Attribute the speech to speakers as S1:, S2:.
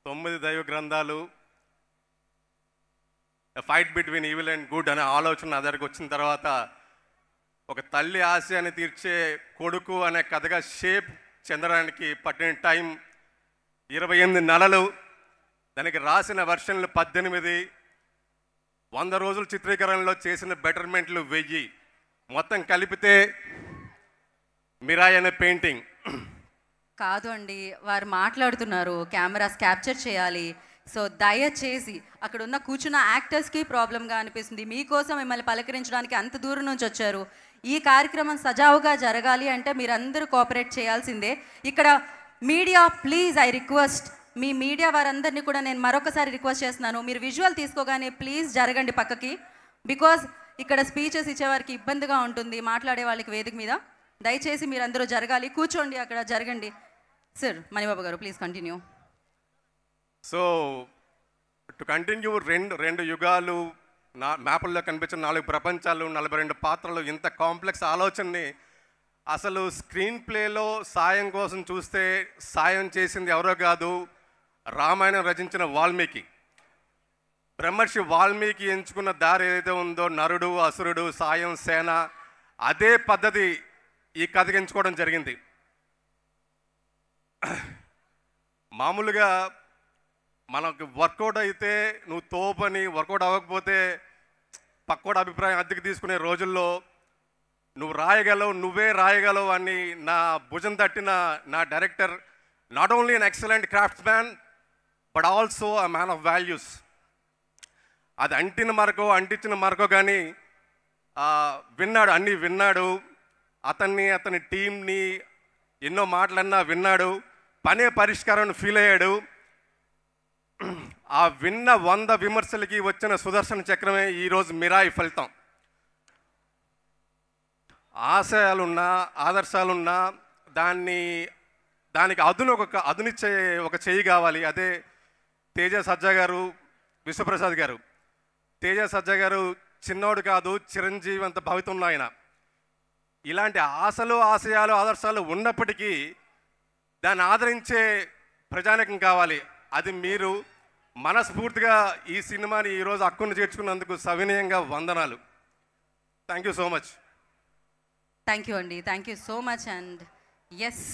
S1: 9 దైవ గ్రంథాలు, fight between evil and good అనే ఆలోచన నా దగ్గరికి వచ్చిన తర్వాత ఒక తల్లి ఆశయాన్ని తీర్చే కొడుకు అనే కథగా షేప్ చెందడానికి పట్టిన టైం 28 నెలలు. దానికి రాసిన వర్షన్లు 18, 100 రోజుల చిత్రీకరణలో చేసిన బెటర్మెంట్లు 1000, మొత్తం కలిపితే మిరాయ్ అనే పెయింటింగ్.
S2: కాదు అండి, వారు మాట్లాడుతున్నారు, కెమెరాస్ క్యాప్చర్ చేయాలి. సో దయచేసి అక్కడ ఉన్న కూర్చున్న యాక్టర్స్కి ప్రాబ్లంగా అనిపిస్తుంది. మీకోసం మిమ్మల్ని పలకరించడానికి అంత దూరం నుంచి వచ్చారు. ఈ కార్యక్రమం సజావుగా జరగాలి అంటే మీరందరూ కోఆపరేట్ చేయాల్సిందే. ఇక్కడ media please, I request, me media వారందరినీ కూడా నేను మరొకసారి రిక్వెస్ట్ చేస్తున్నాను, మీరు విజువల్ తీసుకోగానే ప్లీజ్ జరగండి పక్కకి. బికాజ్ ఇక్కడ స్పీచెస్ ఇచ్చేవారికి ఇబ్బందిగా ఉంటుంది, మాట్లాడే వాళ్ళకి వేదిక మీద. దయచేసి మీరందరూ జరగాలి, కూర్చోండి అక్కడ, జరగండి. సార్ మణిబాబు గారు please continue.
S1: So to continue, రెండు యుగాలు, మ్యాపుల్లో కనిపించిన 4 ప్రపంచాలు, 42 పాత్రలు, ఇంత కాంప్లెక్స్ ఆలోచనని అసలు స్క్రీన్ ప్లేలో సాయం కోసం చూస్తే సాయం చేసింది ఎవరో కాదు, రామాయణం రచించిన వాల్మీకి. బ్రహ్మర్షి వాల్మీకి ఎంచుకున్న దారి ఏదైతే ఉందో, నరుడు, అసురుడు, సాయం, సేన, అదే పద్ధతి ఈ కథకి ఎంచుకోవడం జరిగింది. మామూలుగా మనకు వర్కౌట్ అయితే నువ్వు తోపని, వర్కౌట్ అవ్వకపోతే పక్కోడ అభిప్రాయం అద్దెకి తీసుకునే రోజుల్లో నువ్వు రాయగలవు, నువ్వే రాయగలవు అని నా భుజం తట్టిన నా director not only an excellent crafts man but also a man of values. అది అంటించిన మరకో కానీ విన్నాడు, అన్నీ విన్నాడు. అతని టీంని ఎన్నో మాటలన్నా విన్నాడు, పనే పరిష్కారం ఫీల్ అయ్యాడు. ఆ విన్న 100 విమర్శలకి వచ్చిన సుదర్శన చక్రమే ఈరోజు మిరాయి ఫలితం. ఆశయాలున్నా, ఆదర్శాలున్నా దానికి అదునిచ్చే ఒక చెయ్యి కావాలి. అదే తేజ సజ్జా గారు, విశ్వప్రసాద్ గారు. తేజ సజ్జా గారు చిన్నోడు కాదు, చిరంజీవి అంత భవితం ఉన్న ఆయన. ఇలాంటి ఆశలు, ఆశయాలు, ఆదర్శాలు ఉన్నప్పటికీ దాన్ని ఆదరించే ప్రజానికం కావాలి. అది మీరు మనస్ఫూర్తిగా ఈ సినిమాని ఈరోజు హక్కును చేర్చుకున్నందుకు సవినయంగా వందనాలు. Thank you so much.
S2: Thank you అండి, thank you so much. And yes,